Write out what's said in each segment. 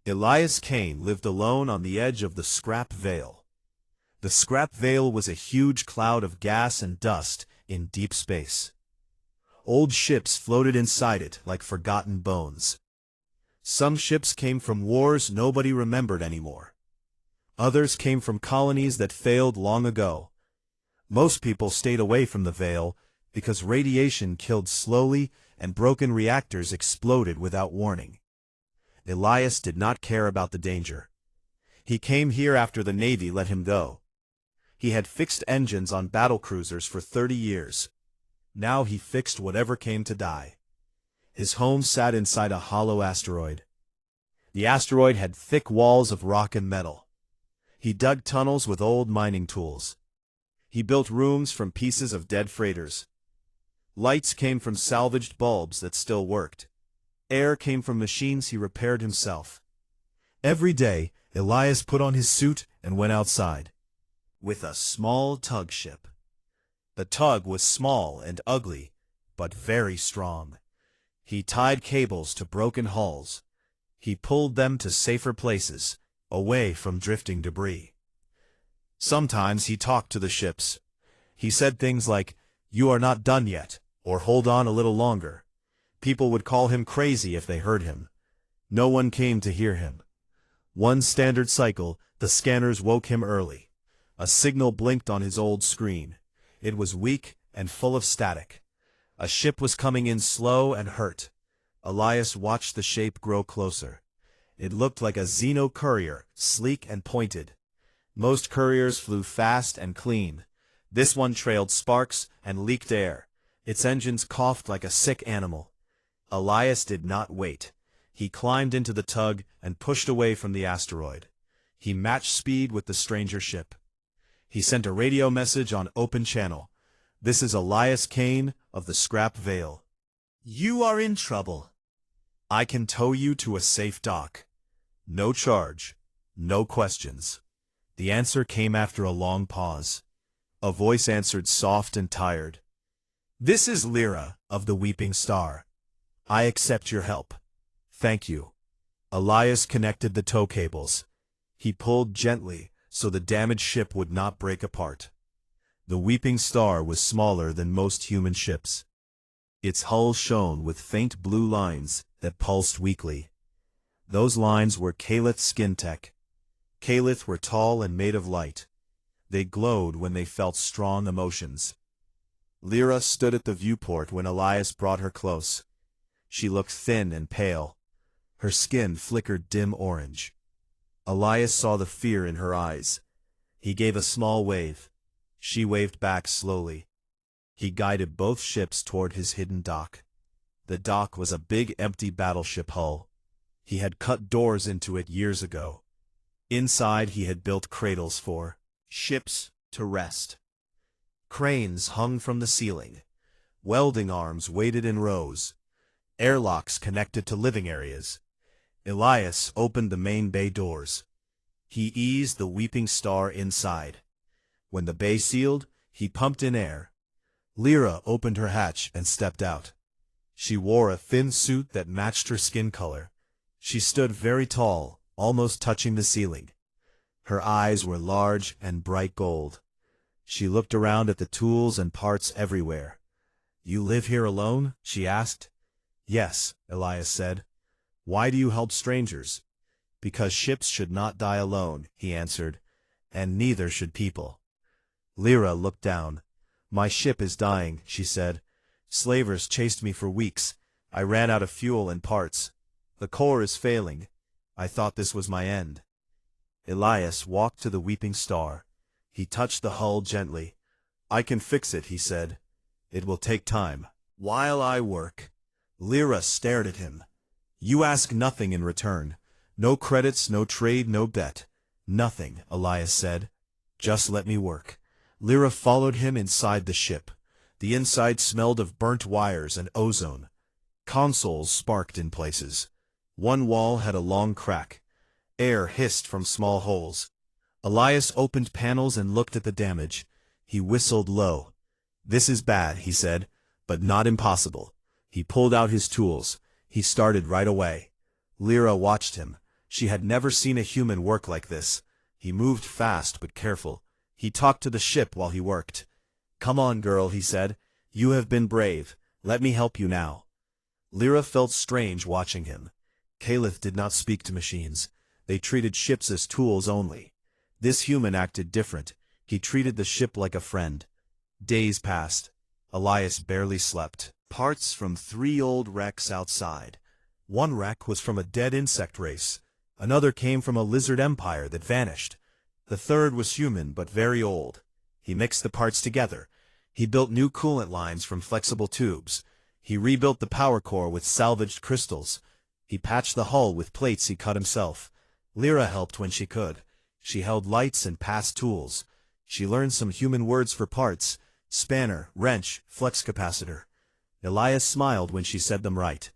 Elias Kane lived alone on the edge of the Scrap Veil. The Scrap Veil was a huge cloud of gas and dust in deep space. Old ships floated inside it like forgotten bones. Some ships came from wars nobody remembered anymore. Others came from colonies that failed long ago. Most people stayed away from the Veil because radiation killed slowly and broken reactors exploded without warning. Elias did not care about the danger. He came here after the Navy let him go. He had fixed engines on battlecruisers for 30 years. Now he fixed whatever came to die. His home sat inside a hollow asteroid. The asteroid had thick walls of rock and metal. He dug tunnels with old mining tools. He built rooms from pieces of dead freighters. Lights came from salvaged bulbs that still worked. Air came from machines he repaired himself. Every day, Elias put on his suit and went outside. With a small tug ship. The tug was small and ugly, but very strong. He tied cables to broken hulls. He pulled them to safer places, away from drifting debris. Sometimes he talked to the ships. He said things like, "You are not done yet," or "Hold on a little longer." People would call him crazy if they heard him. No one came to hear him. One standard cycle, the scanners woke him early. A signal blinked on his old screen. It was weak and full of static. A ship was coming in slow and hurt. Elias watched the shape grow closer. It looked like a Xeno courier, sleek and pointed. Most couriers flew fast and clean. This one trailed sparks and leaked air. Its engines coughed like a sick animal. Elias did not wait. He climbed into the tug and pushed away from the asteroid. He matched speed with the stranger ship. He sent a radio message on open channel. "This is Elias Kane of the Scrap Veil. You are in trouble. I can tow you to a safe dock. No charge, no questions." The answer came after a long pause. A voice answered, soft and tired. "This is Lyra of the Weeping Star. I accept your help. Thank you." Elias connected the tow cables. He pulled gently so the damaged ship would not break apart. The Weeping Star was smaller than most human ships. Its hull shone with faint blue lines that pulsed weakly. Those lines were Calith skin tech. Calith were tall and made of light. They glowed when they felt strong emotions. Lyra stood at the viewport when Elias brought her close. She looked thin and pale. Her skin flickered dim orange. Elias saw the fear in her eyes. He gave a small wave. She waved back slowly. He guided both ships toward his hidden dock. The dock was a big empty battleship hull. He had cut doors into it years ago. Inside he had built cradles for ships to rest. Cranes hung from the ceiling. Welding arms waited in rows. Airlocks connected to living areas. Elias opened the main bay doors. He eased the Weeping Star inside. When the bay sealed, he pumped in air. Lyra opened her hatch and stepped out. She wore a thin suit that matched her skin color. She stood very tall, almost touching the ceiling. Her eyes were large and bright gold. She looked around at the tools and parts everywhere. "You live here alone?" she asked. "Yes," Elias said. "Why do you help strangers?" "Because ships should not die alone," he answered, "and neither should people." Lyra looked down. "My ship is dying," she said. "Slavers chased me for weeks. I ran out of fuel and parts. The core is failing. I thought this was my end." Elias walked to the Weeping Star. He touched the hull gently. "I can fix it," he said. "It will take time. While I work." Lyra stared at him. "You ask nothing in return. No credits, no trade, no bet. Nothing," Elias said. "Just let me work." Lyra followed him inside the ship. The inside smelled of burnt wires and ozone. Consoles sparked in places. One wall had a long crack. Air hissed from small holes. Elias opened panels and looked at the damage. He whistled low. "This is bad," he said, "but not impossible." He pulled out his tools. He started right away. Lyra watched him. She had never seen a human work like this. He moved fast but careful. He talked to the ship while he worked. "Come on, girl," he said. "You have been brave. Let me help you now." Lyra felt strange watching him. Caliph did not speak to machines. They treated ships as tools only. This human acted different. He treated the ship like a friend. Days passed. Elias barely slept. Parts from 3 old wrecks outside. One wreck was from a dead insect race. Another came from a lizard empire that vanished. The third was human but very old. He mixed the parts together. He built new coolant lines from flexible tubes. He rebuilt the power core with salvaged crystals. He patched the hull with plates he cut himself. Lyra helped when she could. She held lights and passed tools. She learned some human words for parts: spanner, wrench, flux capacitor. Elias smiled when she said them right.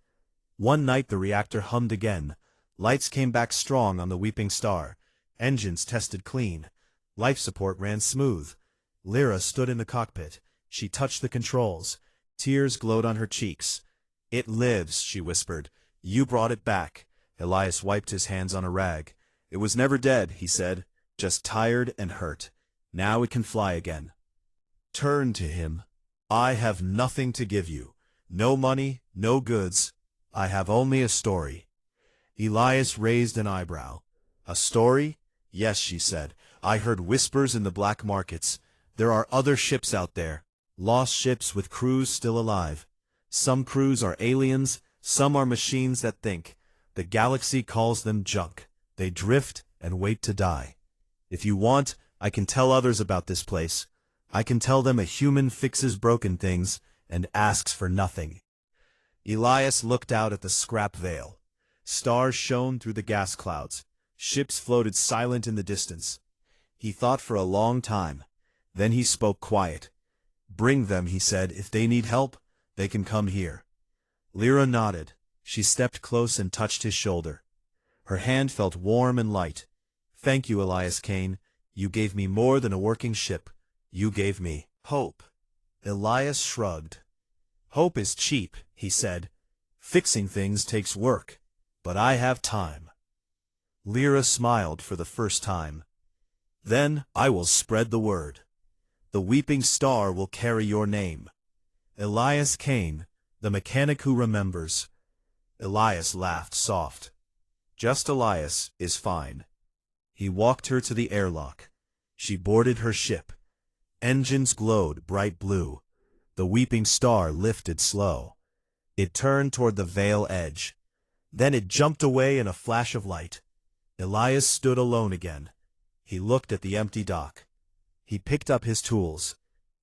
One night the reactor hummed again. Lights came back strong on the Weeping Star. Engines tested clean. Life support ran smooth. Lyra stood in the cockpit. She touched the controls. Tears glowed on her cheeks. "It lives," she whispered. "You brought it back." Elias wiped his hands on a rag. "It was never dead," he said, "just tired and hurt. Now it can fly again." Turn to him. "I have nothing to give you. No money, no goods. I have only a story." Elias raised an eyebrow. "A story?" "Yes," she said. "I heard whispers in the black markets. There are other ships out there. Lost ships with crews still alive. Some crews are aliens, some are machines that think. The galaxy calls them junk. They drift and wait to die. If you want, I can tell others about this place. I can tell them a human fixes broken things and asks for nothing." Elias looked out at the scrap veil. Stars shone through the gas clouds. Ships floated silent in the distance. He thought for a long time. Then he spoke quiet. "Bring them," he said. "If they need help, they can come here." Lyra nodded. She stepped close and touched his shoulder. Her hand felt warm and light. "Thank you, Elias Kane. You gave me more than a working ship. You gave me hope." Elias shrugged. "Hope is cheap," he said. "Fixing things takes work. But I have time." Lyra smiled for the first time. "Then I will spread the word. The Weeping Star will carry your name. Elias Kane, the mechanic who remembers." Elias laughed soft. "Just Elias is fine." He walked her to the airlock. She boarded her ship. Engines glowed bright blue. The Weeping Star lifted slow. It turned toward the veil edge. Then it jumped away in a flash of light. Elias stood alone again. He looked at the empty dock. He picked up his tools.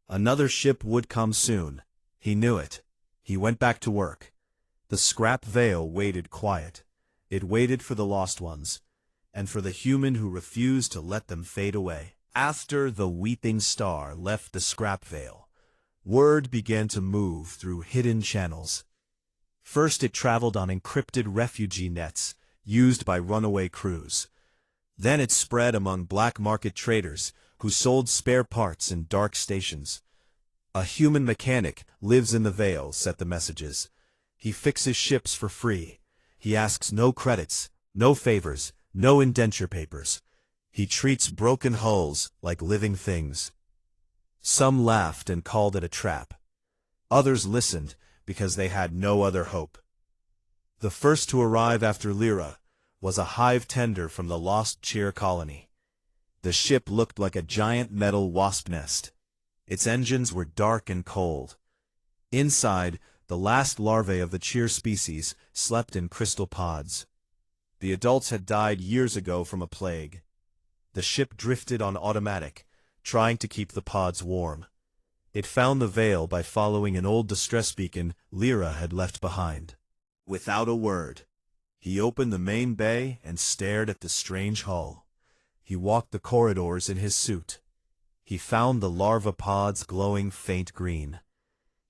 Another ship would come soon. He knew it. He went back to work. The scrap veil waited quiet. It waited for the lost ones, and for the human who refused to let them fade away. After the Weeping Star left the scrap veil, word began to move through hidden channels. First it traveled on encrypted refugee nets used by runaway crews. Then it spread among black market traders who sold spare parts in dark stations. "A human mechanic lives in the veil," said the messages. "He fixes ships for free. He asks no credits, no favors, no indenture papers. He treats broken hulls like living things." Some laughed and called it a trap. Others listened because they had no other hope. The first to arrive after Lyra was a hive tender from the lost Cheer colony. The ship looked like a giant metal wasp nest. Its engines were dark and cold. Inside, the last larvae of the Cheer species slept in crystal pods. The adults had died years ago from a plague. The ship drifted on automatic, trying to keep the pods warm. It found the veil by following an old distress beacon Lyra had left behind. Without a word, he opened the main bay and stared at the strange hull. He walked the corridors in his suit. He found the larva pods glowing faint green.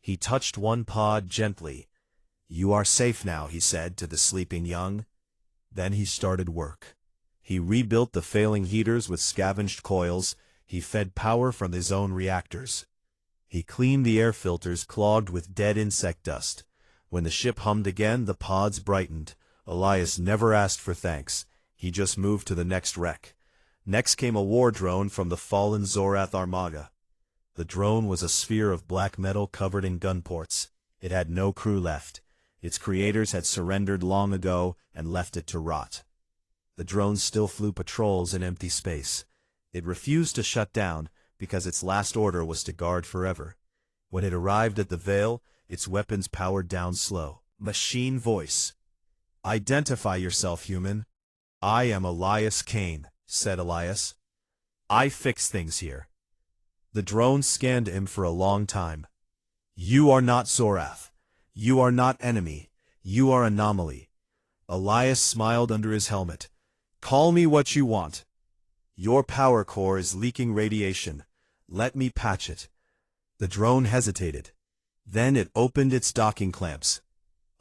He touched one pod gently. "You are safe now," he said to the sleeping young. Then he started work. He rebuilt the failing heaters with scavenged coils. He fed power from his own reactors. He cleaned the air filters clogged with dead insect dust. When the ship hummed again, the pods brightened. Elias never asked for thanks. He just moved to the next wreck. Next came a war drone from the fallen Zorath Armada. The drone was a sphere of black metal covered in gun ports. It had no crew left. Its creators had surrendered long ago and left it to rot. The drone still flew patrols in empty space. It refused to shut down because its last order was to guard forever. When it arrived at the Veil, its weapons powered down slow. Machine voice. "Identify yourself, human." "I am Elias Kane," said Elias. "I fix things here." The drone scanned him for a long time. "You are not Zorath. You are not enemy. You are anomaly." Elias smiled under his helmet. "Call me what you want. Your power core is leaking radiation. Let me patch it." The drone hesitated. Then it opened its docking clamps.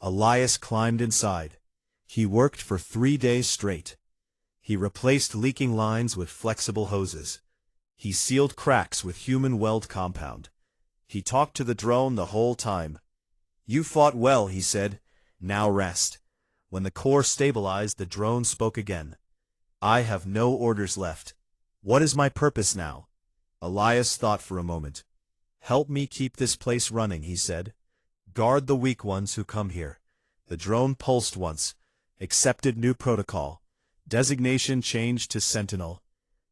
Elias climbed inside. He worked for 3 days straight. He replaced leaking lines with flexible hoses. He sealed cracks with human weld compound. He talked to the drone the whole time. "You fought well," he said. "Now rest." When the core stabilized, the drone spoke again. "I have no orders left. What is my purpose now?" Elias thought for a moment. "Help me keep this place running," he said. "Guard the weak ones who come here." The drone pulsed once. Accepted new protocol. Designation changed to Sentinel.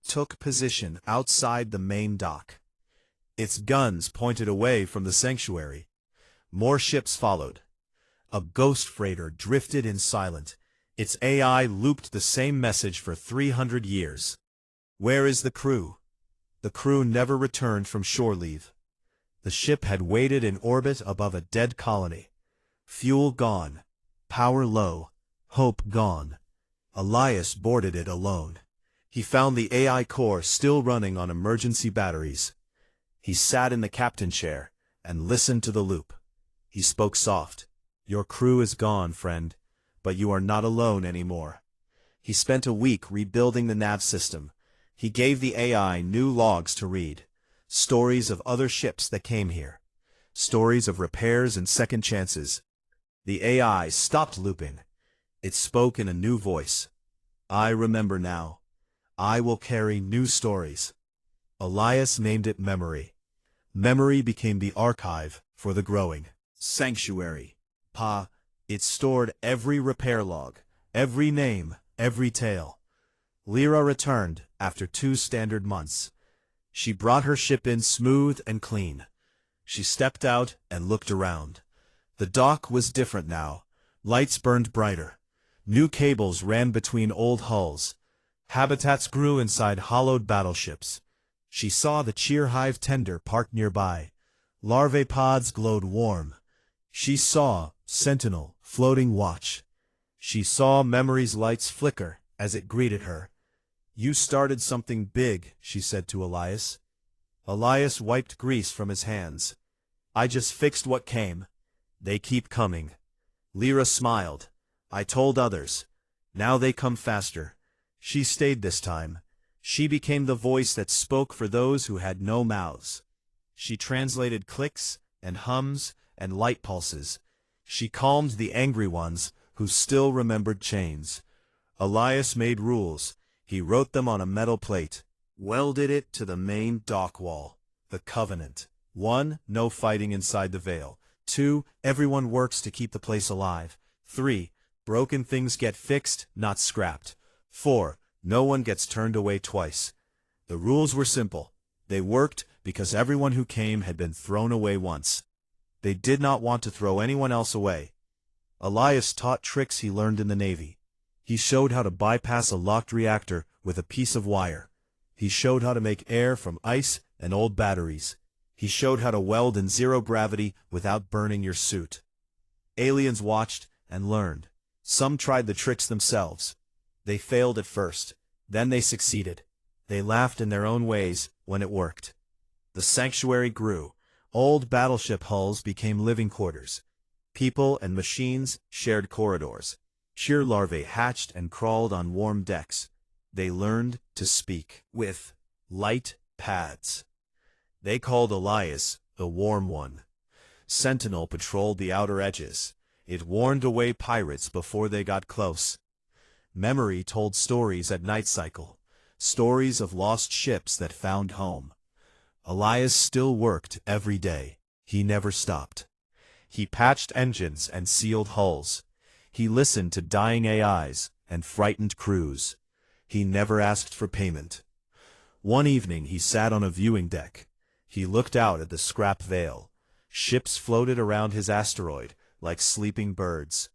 Took position outside the main dock. Its guns pointed away from the sanctuary. More ships followed. A ghost freighter drifted in silent. Its AI looped the same message for 300 years. "Where is the crew?" The crew never returned from shore leave. The ship had waited in orbit above a dead colony. Fuel gone. Power low. Hope gone. Elias boarded it alone. He found the AI core still running on emergency batteries. He sat in the captain chair and listened to the loop. He spoke soft. "Your crew is gone, friend, but you are not alone anymore." He spent a week rebuilding the nav system. He gave the AI new logs to read. Stories of other ships that came here. Stories of repairs and second chances. The AI stopped looping. It spoke in a new voice. "I remember now. I will carry new stories." Elias named it Memory. Memory became the archive for the growing sanctuary. It stored every repair log, every name, every tale. Lyra returned after 2 standard months. She brought her ship in smooth and clean. She stepped out and looked around. The dock was different now. Lights burned brighter. New cables ran between old hulls. Habitats grew inside hollowed battleships. She saw the cheer hive tender parked nearby. Larvae pods glowed warm. She saw Sentinel floating watch. She saw Memory's lights flicker as it greeted her. "You started something big," she said to Elias. Elias wiped grease from his hands. "I just fixed what came. They keep coming." Lyra smiled. "I told others. Now they come faster." She stayed this time. She became the voice that spoke for those who had no mouths. She translated clicks and hums and light pulses. She calmed the angry ones who still remembered chains. Elias made rules. He wrote them on a metal plate, welded it to the main dock wall. The Covenant. 1. No fighting inside the Veil. 2. Everyone works to keep the place alive. 3. Broken things get fixed, not scrapped. 4. No one gets turned away twice. The rules were simple. They worked because everyone who came had been thrown away once. They did not want to throw anyone else away. Elias taught tricks he learned in the Navy. He showed how to bypass a locked reactor with a piece of wire. He showed how to make air from ice and old batteries. He showed how to weld in zero gravity without burning your suit. Aliens watched and learned. Some tried the tricks themselves. They failed at first. Then they succeeded. They laughed in their own ways when it worked. The sanctuary grew. Old battleship hulls became living quarters. People and machines shared corridors. Cheer larvae hatched and crawled on warm decks. They learned to speak with light pads. They called Elias the Warm One. Sentinel patrolled the outer edges. It warned away pirates before they got close. Memory told stories at night cycle, stories of lost ships that found home. Elias still worked every day. He never stopped. He patched engines and sealed hulls. He listened to dying AIs and frightened crews. He never asked for payment. One evening he sat on a viewing deck. He looked out at the scrap veil. Ships floated around his asteroid like sleeping birds.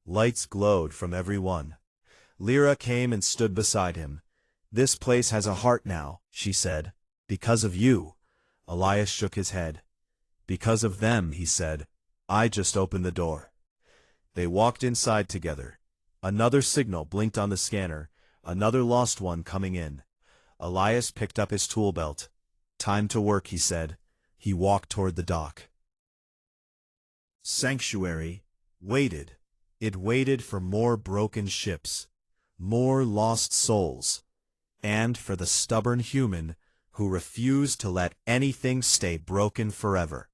Lights glowed from every one. Lyra came and stood beside him. "This place has a heart now," she said. "Because of you." Elias shook his head. "Because of them," he said. "I just opened the door." They walked inside together. Another signal blinked on the scanner, another lost one coming in. Elias picked up his tool belt. "Time to work," he said. He walked toward the dock. Sanctuary waited. It waited for more broken ships, more lost souls, and for the stubborn human who refused to let anything stay broken forever.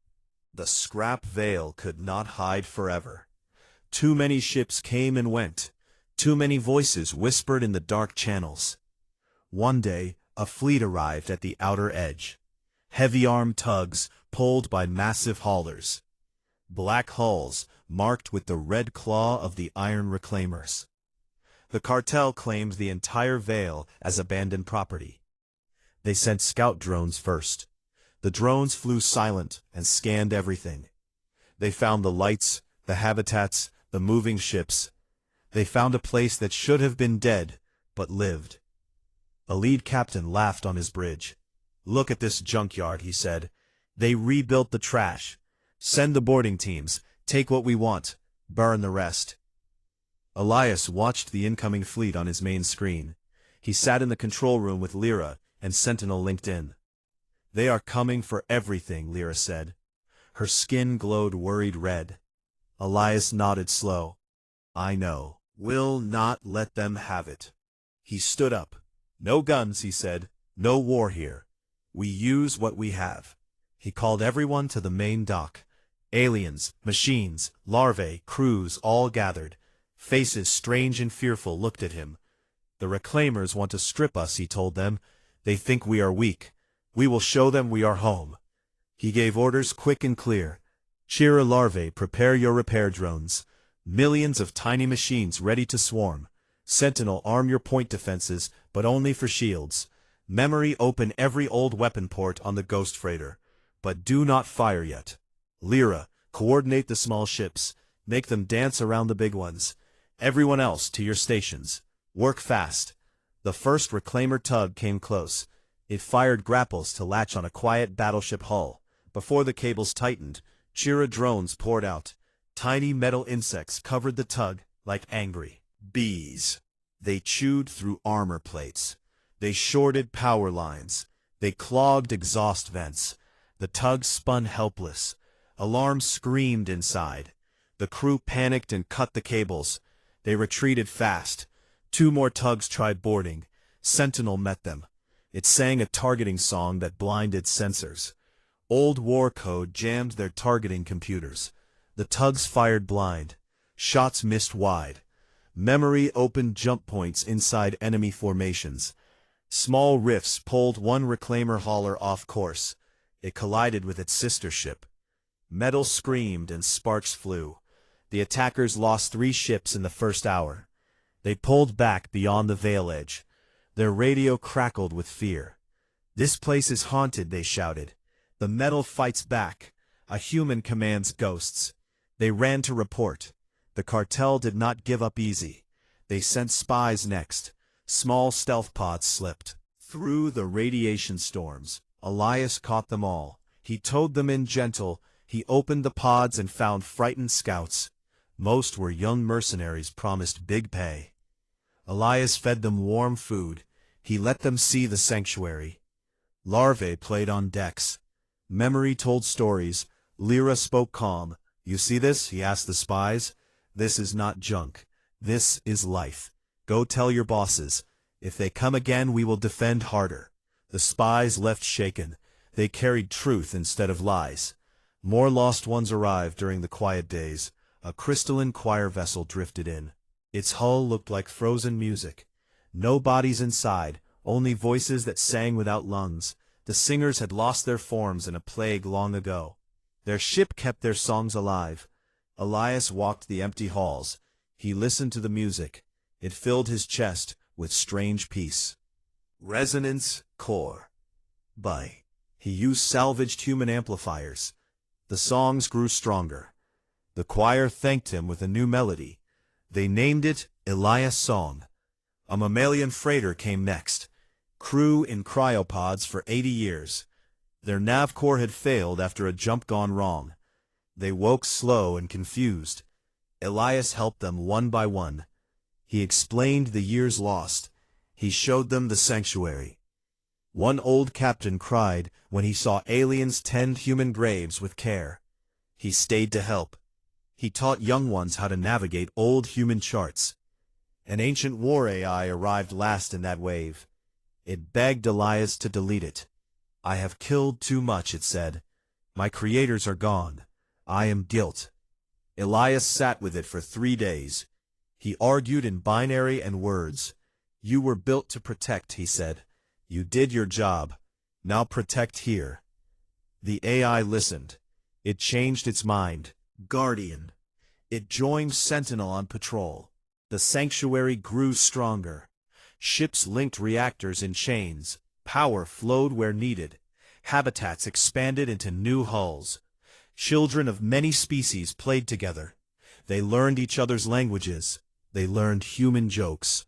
The scrap veil could not hide forever. Too many ships came and went. Too many voices whispered in the dark channels. One day, a fleet arrived at the outer edge. Heavy-armed tugs pulled by massive haulers. Black hulls marked with the red claw of the iron reclaimers. The cartel claimed the entire veil as abandoned property. They sent scout drones first. The drones flew silent and scanned everything. They found the lights, the habitats, the moving ships. They found a place that should have been dead, but lived. A lead captain laughed on his bridge. "Look at this junkyard," he said. "They rebuilt the trash. Send the boarding teams, take what we want, burn the rest." Elias watched the incoming fleet on his main screen. He sat in the control room with Lyra, and Sentinel linked in. "They are coming for everything," Lyra said. Her skin glowed worried red. Elias nodded slow. "I know. We'll not let them have it." He stood up. "No guns," he said. "No war here. We use what we have." He called everyone to the main dock. Aliens, machines, larvae, crews all gathered. Faces strange and fearful looked at him. "The reclaimers want to strip us," he told them. "They think we are weak. We will show them we are home." He gave orders quick and clear. "Chira larvae, prepare your repair drones. Millions of tiny machines ready to swarm. Sentinel, arm your point defenses, but only for shields. Memory, open every old weapon port on the Ghost Freighter. But do not fire yet. Lyra, coordinate the small ships. Make them dance around the big ones. Everyone else to your stations. Work fast." The first reclaimer tug came close. It fired grapples to latch on a quiet battleship hull. Before the cables tightened, Chira drones poured out. Tiny metal insects covered the tug like angry bees. They chewed through armor plates. They shorted power lines. They clogged exhaust vents. The tug spun helpless. Alarms screamed inside. The crew panicked and cut the cables. They retreated fast. 2 more tugs tried boarding. Sentinel met them. It sang a targeting song that blinded sensors. Old war code jammed their targeting computers. The tugs fired blind. Shots missed wide. Memory opened jump points inside enemy formations. Small rifts pulled one reclaimer hauler off course. It collided with its sister ship. Metal screamed and sparks flew. The attackers lost 3 ships in the first hour. They pulled back beyond the veil edge. Their radio crackled with fear. "This place is haunted," they shouted. "The metal fights back. A human commands ghosts." They ran to report. The cartel did not give up easy. They sent spies next. Small stealth pods slipped through the radiation storms. Elias caught them all. He towed them in gentle. He opened the pods and found frightened scouts. Most were young mercenaries promised big pay. Elias fed them warm food. He let them see the sanctuary. Larvae played on decks. Memory told stories. Lyra spoke calm. "You see this?" he asked the spies. "This is not junk. This is life. Go tell your bosses. If they come again, we will defend harder." The spies left shaken. They carried truth instead of lies. More lost ones arrived during the quiet days. A crystalline choir vessel drifted in. Its hull looked like frozen music. No bodies inside, only voices that sang without lungs. The singers had lost their forms in a plague long ago. Their ship kept their songs alive. Elias walked the empty halls. He listened to the music. It filled his chest with strange peace. Resonance Core. By. He used salvaged human amplifiers. The songs grew stronger. The choir thanked him with a new melody. They named it Elias' Song. A mammalian freighter came next. Crew in cryopods for 80 years. Their nav core had failed after a jump gone wrong. They woke slow and confused. Elias helped them one by one. He explained the years lost. He showed them the sanctuary. One old captain cried when he saw aliens tend human graves with care. He stayed to help. He taught young ones how to navigate old human charts. An ancient war AI arrived last in that wave. It begged Elias to delete it. I have killed too much, it said. My creators are gone. I am guilt. Elias sat with it for 3 days. He argued in binary and words. You were built to protect, he said. You did your job. Now protect here. The AI listened. It changed its mind. Guardian. It joined Sentinel on patrol. The sanctuary grew stronger. Ships linked reactors in chains. Power flowed where needed. Habitats expanded into new hulls. Children of many species played together. They learned each other's languages. They learned human jokes.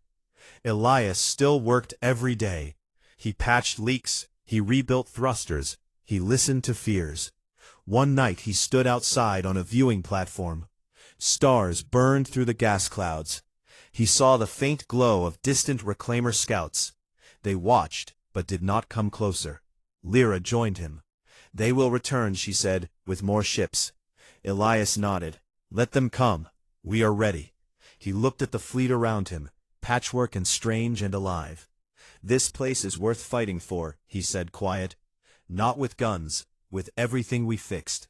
Elias still worked every day. He patched leaks. He rebuilt thrusters. He listened to fears. One night he stood outside on a viewing platform. Stars burned through the gas clouds. He saw the faint glow of distant reclaimer scouts. They watched, but did not come closer. Lyra joined him. They will return, she said, with more ships. Elias nodded. Let them come. We are ready. He looked at the fleet around him, patchwork and strange and alive. This place is worth fighting for, he said quiet. Not with guns, with everything we fixed.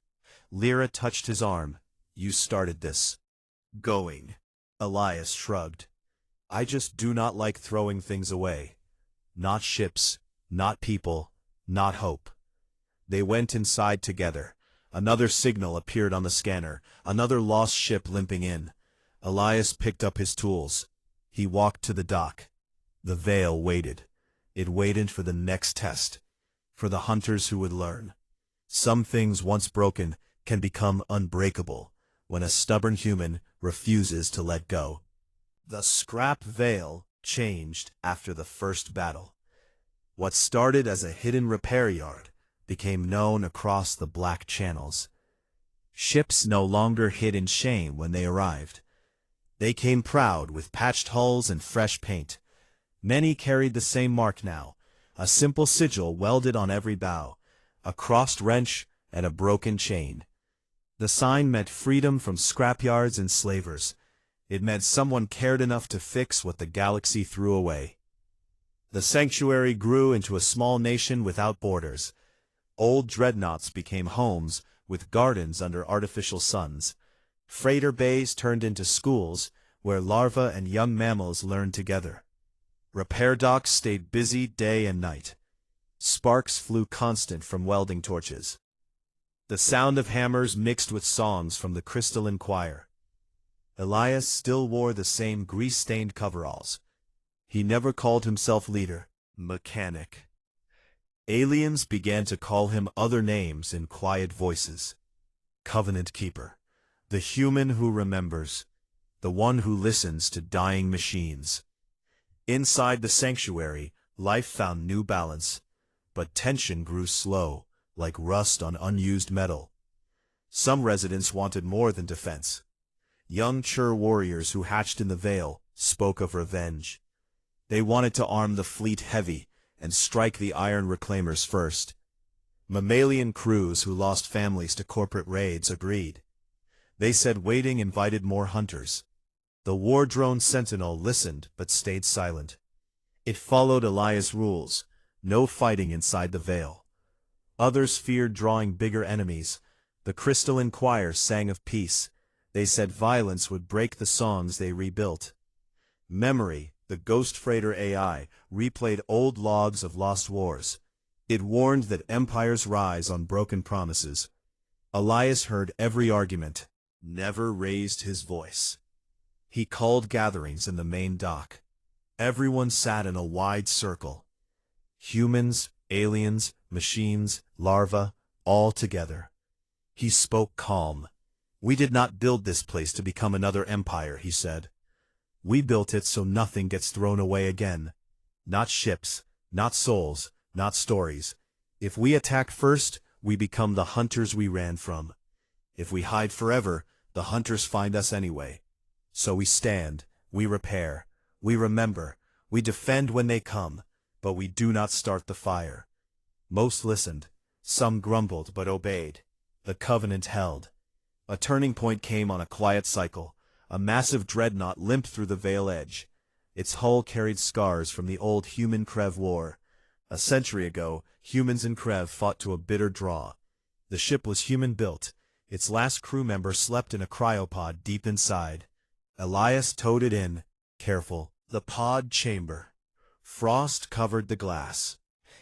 Lyra touched his arm. You started this. Going. Elias shrugged. I just do not like throwing things away. Not ships, not people, not hope. They went inside together. Another signal appeared on the scanner, another lost ship limping in. Elias picked up his tools. He walked to the dock. The veil waited. It waited for the next test, for the hunters who would learn. Some things once broken can become unbreakable when a stubborn human refuses to let go. The scrap veil changed after the first battle. What started as a hidden repair yard became known across the black channels. Ships no longer hid in shame when they arrived. They came proud with patched hulls and fresh paint. Many carried the same mark now, a simple sigil welded on every bow, a crossed wrench and a broken chain. The sign meant freedom from scrapyards and slavers. It meant someone cared enough to fix what the galaxy threw away. The sanctuary grew into a small nation without borders. Old dreadnoughts became homes with gardens under artificial suns. Freighter bays turned into schools where larvae and young mammals learned together. Repair docks stayed busy day and night. Sparks flew constant from welding torches. The sound of hammers mixed with songs from the crystalline choir. Elias still wore the same grease-stained coveralls. He never called himself leader, mechanic. Aliens began to call him other names in quiet voices. Covenant Keeper, the human who remembers, the one who listens to dying machines. Inside the sanctuary, life found new balance, but tension grew slow, like rust on unused metal. Some residents wanted more than defense. Young Chur warriors who hatched in the Veil spoke of revenge. They wanted to arm the fleet heavy and strike the iron reclaimers first. Mammalian crews who lost families to corporate raids agreed. They said waiting invited more hunters. The war drone Sentinel listened but stayed silent. It followed Elias' rules, no fighting inside the Veil. Others feared drawing bigger enemies. The crystalline choir sang of peace. They said violence would break the songs they rebuilt. Memory, the Ghost Freighter AI, replayed old logs of lost wars. It warned that empires rise on broken promises. Elias heard every argument, never raised his voice. He called gatherings in the main dock. Everyone sat in a wide circle. Humans, aliens, machines, larvae, all together. He spoke calm. "We did not build this place to become another empire," he said. "We built it so nothing gets thrown away again. Not ships, not souls, not stories. If we attack first, we become the hunters we ran from. If we hide forever, the hunters find us anyway. So we stand, we repair, we remember, we defend when they come, but we do not start the fire." Most listened. Some grumbled but obeyed. The covenant held. A turning point came on a quiet cycle. A massive dreadnought limped through the Veil edge. Its hull carried scars from the old Human-Krev War. A century ago, humans and Krev fought to a bitter draw. The ship was human-built. Its last crew member slept in a cryopod deep inside. Elias towed it in, careful. The pod chamber. Frost covered the glass.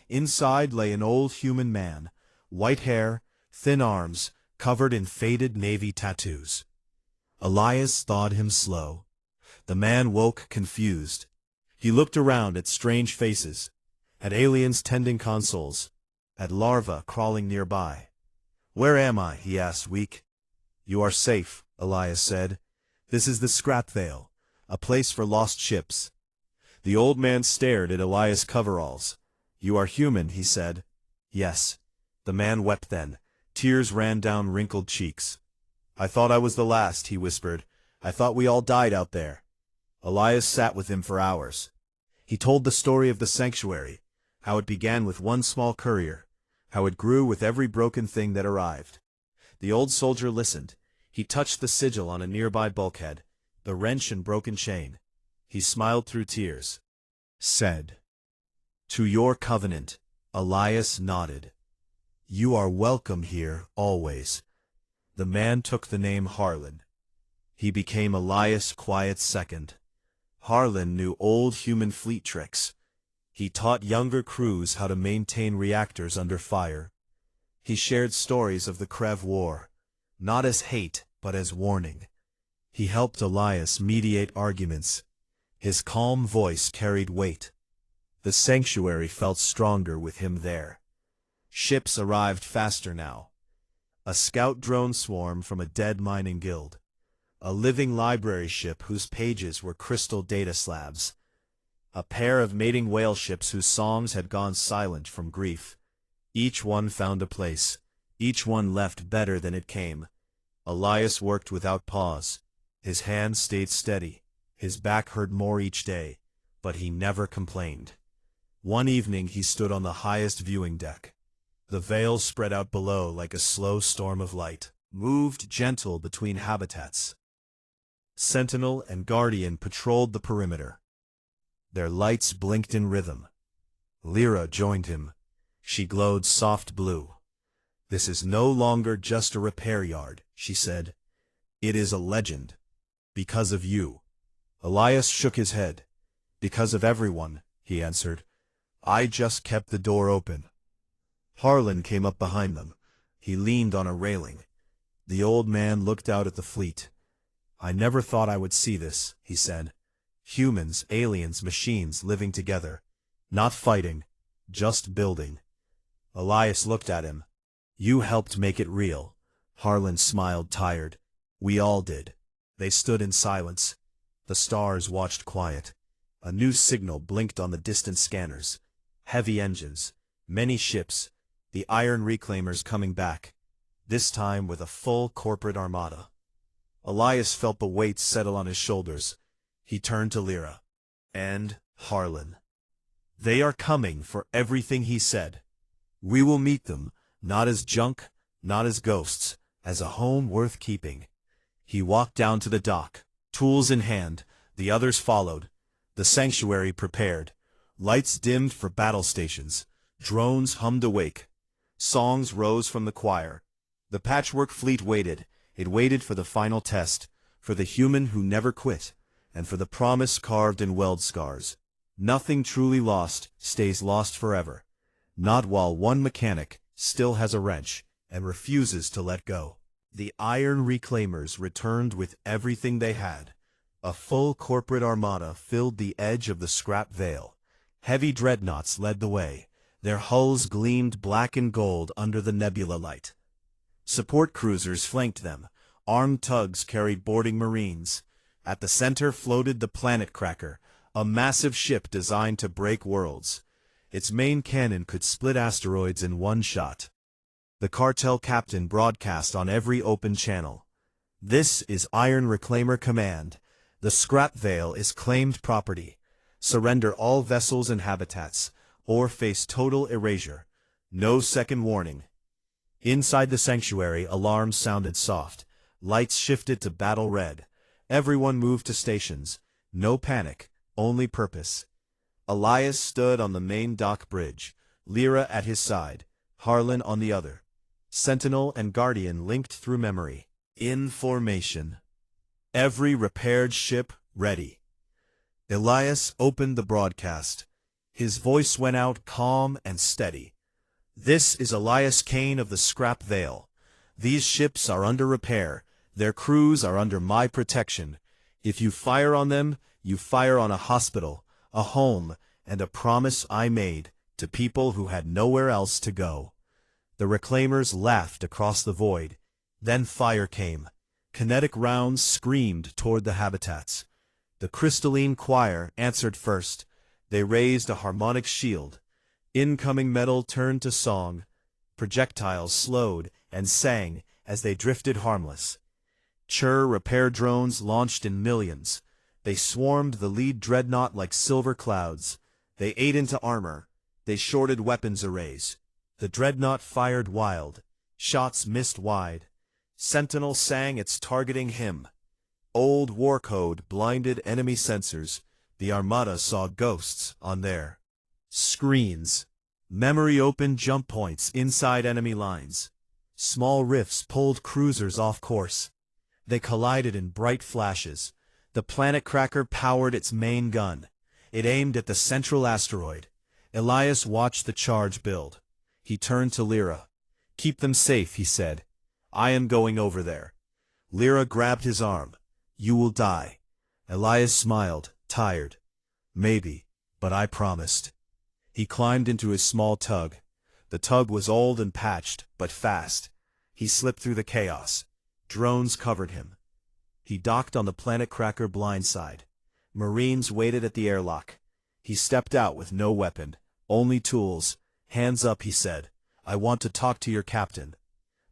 Inside lay an old human man, white hair, thin arms, covered in faded navy tattoos. Elias thawed him slow. The man woke confused. He looked around at strange faces, at aliens tending consoles, at larvae crawling nearby. "Where am I?" he asked, weak. "You are safe," Elias said. "This is the Scrap Veil, a place for lost ships." The old man stared at Elias' coveralls. "You are human," he said. "Yes." The man wept then. Tears ran down wrinkled cheeks. "I thought I was the last," he whispered. "I thought we all died out there." Elias sat with him for hours. He told the story of the sanctuary, how it began with one small courier, how it grew with every broken thing that arrived. The old soldier listened. He touched the sigil on a nearby bulkhead, the wrench and broken chain. He smiled through tears. Said, "To your covenant." Elias nodded. "You are welcome here, always." The man took the name Harlan. He became Elias' quiet second. Harlan knew old human fleet tricks. He taught younger crews how to maintain reactors under fire. He shared stories of the Krev War, not as hate, but as warning. He helped Elias mediate arguments. His calm voice carried weight. The sanctuary felt stronger with him there. Ships arrived faster now. A scout drone swarm from a dead mining guild. A living library ship whose pages were crystal data slabs. A pair of mating whale ships whose songs had gone silent from grief. Each one found a place. Each one left better than it came. Elias worked without pause. His hands stayed steady. His back hurt more each day, but he never complained. One evening he stood on the highest viewing deck. The veil spread out below like a slow storm of light, moved gentle between habitats. Sentinel and Guardian patrolled the perimeter. Their lights blinked in rhythm. Lyra joined him. She glowed soft blue. "This is no longer just a repair yard," she said. "It is a legend. Because of you." Elias shook his head. "Because of everyone," he answered. "I just kept the door open." Harlan came up behind them. He leaned on a railing. The old man looked out at the fleet. "I never thought I would see this," he said. "Humans, aliens, machines living together. Not fighting, just building." Elias looked at him. "You helped make it real." Harlan smiled, tired. "We all did." They stood in silence. The stars watched quiet. A new signal blinked on the distant scanners. Heavy engines, many ships, the iron reclaimers coming back, this time with a full corporate armada. Elias felt the weight settle on his shoulders. He turned to Lyra. "And Harlan. They are coming for everything," he said. "We will meet them, not as junk, not as ghosts, as a home worth keeping." He walked down to the dock, tools in hand. The others followed. The sanctuary prepared. Lights dimmed for battle stations. Drones hummed awake. Songs rose from the choir. The patchwork fleet waited. It waited for the final test, for the human who never quit, and for the promise carved in weld scars. Nothing truly lost stays lost forever. Not while one mechanic still has a wrench and refuses to let go. The Iron Reclaimers returned with everything they had. A full corporate armada filled the edge of the scrap veil. Heavy dreadnoughts led the way. Their hulls gleamed black and gold under the nebula light. Support cruisers flanked them. Armed tugs carried boarding marines. At the center floated the Planet Cracker, a massive ship designed to break worlds. Its main cannon could split asteroids in one shot. The cartel captain broadcast on every open channel. "This is Iron Reclaimer Command. The scrap veil is claimed property. Surrender all vessels and habitats, or face total erasure. No second warning." Inside the sanctuary, alarms sounded soft. Lights shifted to battle red. Everyone moved to stations. No panic, only purpose. Elias stood on the main dock bridge, Lyra at his side, Harlan on the other. Sentinel and Guardian linked through memory. In formation. Every repaired ship ready. Elias opened the broadcast. His voice went out calm and steady. "This is Elias Kane of the Scrap Veil. These ships are under repair. Their crews are under my protection. If you fire on them, you fire on a hospital, a home, and a promise I made to people who had nowhere else to go." The Reclaimers laughed across the void. Then fire came. Kinetic rounds screamed toward the habitats. The crystalline choir answered first. They raised a harmonic shield. Incoming metal turned to song. Projectiles slowed and sang as they drifted harmless. Chur repair drones launched in millions. They swarmed the lead dreadnought like silver clouds. They ate into armor. They shorted weapons arrays. The dreadnought fired wild. Shots missed wide. Sentinel sang its targeting hymn. Old war code blinded enemy sensors. The armada saw ghosts on their screens. Memory opened jump points inside enemy lines. Small rifts pulled cruisers off course. They collided in bright flashes. The Planet Cracker powered its main gun. It aimed at the central asteroid. Elias watched the charge build. He turned to Lyra. "Keep them safe," he said. "I am going over there." Lyra grabbed his arm. "You will die." Elias smiled, tired. "Maybe, but I promised." He climbed into his small tug. The tug was old and patched, but fast. He slipped through the chaos. Drones covered him. He docked on the Planet Cracker blind side. Marines waited at the airlock. He stepped out with no weapon, only tools. "Hands up," he said. "I want to talk to your captain."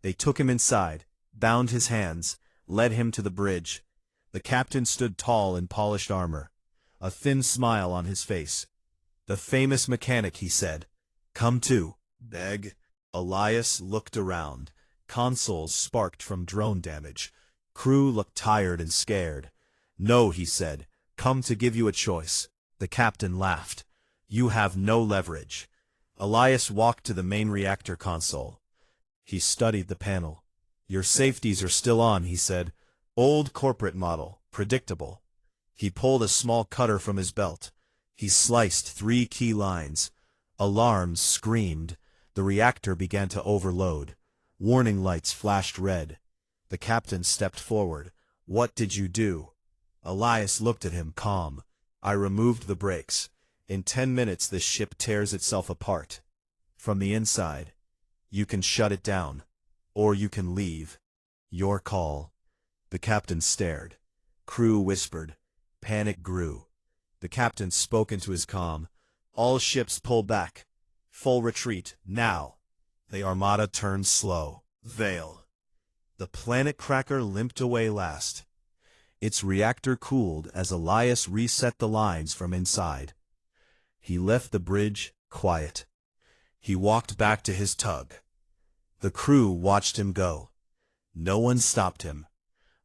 They took him inside, bound his hands, led him to the bridge. The captain stood tall in polished armor, a thin smile on his face. "The famous mechanic," he said. "Come to." "Beg." Elias looked around. Consoles sparked from drone damage. Crew looked tired and scared. "No," he said. "Come to give you a choice." The captain laughed. "You have no leverage." Elias walked to the main reactor console. He studied the panel. "Your safeties are still on," he said. "Old corporate model, predictable." He pulled a small cutter from his belt. He sliced 3 key lines. Alarms screamed. The reactor began to overload. Warning lights flashed red. The captain stepped forward. "What did you do?" Elias looked at him, calm. "I removed the brakes. In 10 minutes this ship tears itself apart. From the inside. You can shut it down. Or you can leave. Your call." The captain stared. Crew whispered. Panic grew. The captain spoke into his comm. "All ships pull back. Full retreat, now." The armada turned slow. Veil. The Planet Cracker limped away last. Its reactor cooled as Elias reset the lines from inside. He left the bridge, quiet. He walked back to his tug. The crew watched him go. No one stopped him.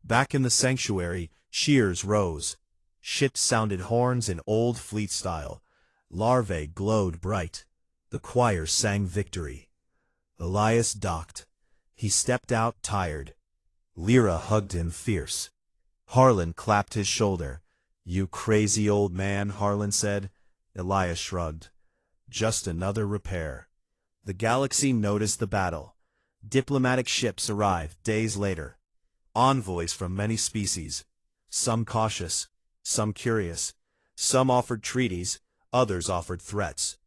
Back in the sanctuary, cheers rose. Ships sounded horns in old fleet style. Larvae glowed bright. The choir sang victory. Elias docked. He stepped out tired. Lyra hugged him fierce. Harlan clapped his shoulder. You crazy old man, Harlan said. Elias shrugged. Just another repair. The galaxy noticed the battle. Diplomatic ships arrived days later. Envoys from many species. Some cautious, some curious. Some offered treaties, others offered threats.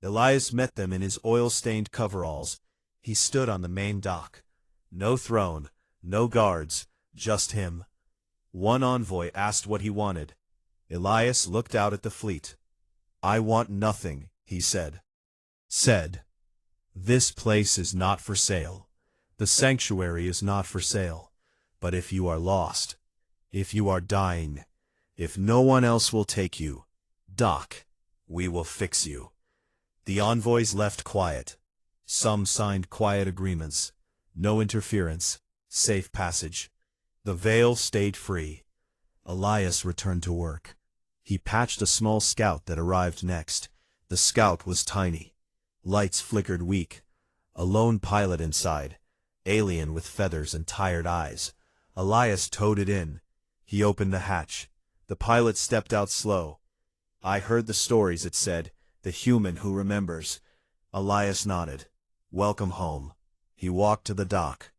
Elias met them in his oil-stained coveralls. He stood on the main dock. No throne, no guards, just him. One envoy asked what he wanted. Elias looked out at the fleet. I want nothing, he said. This place is not for sale. The sanctuary is not for sale. But if you are lost, if you are dying, if no one else will take you, dock, we will fix you. The envoys left quiet. Some signed quiet agreements. No interference, safe passage. The veil stayed free. Elias returned to work. He patched a small scout that arrived next. The scout was tiny. Lights flickered weak. A lone pilot inside. Alien with feathers and tired eyes. Elias towed it in. He opened the hatch. The pilot stepped out slow. I heard the stories, it said. The human who remembers. Elias nodded. Welcome home. He walked to the dock.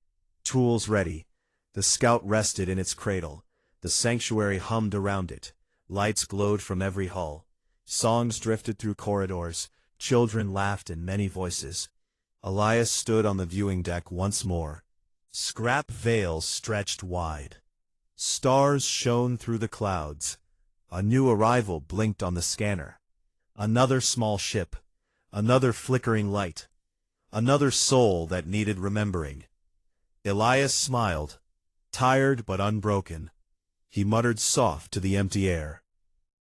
Tools ready. The scout rested in its cradle. The sanctuary hummed around it. Lights glowed from every hull. Songs drifted through corridors. Children laughed in many voices. Elias stood on the viewing deck once more. Scrap veils stretched wide. Stars shone through the clouds. A new arrival blinked on the scanner. Another small ship. Another flickering light. Another soul that needed remembering. Elias smiled, tired but unbroken. He muttered soft to the empty air.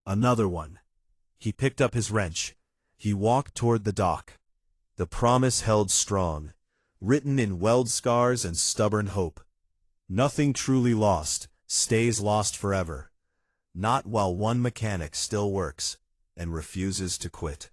Another one. He picked up his wrench. He walked toward the dock. The promise held strong, written in weld scars and stubborn hope. Nothing truly lost stays lost forever. Not while one mechanic still works and refuses to quit.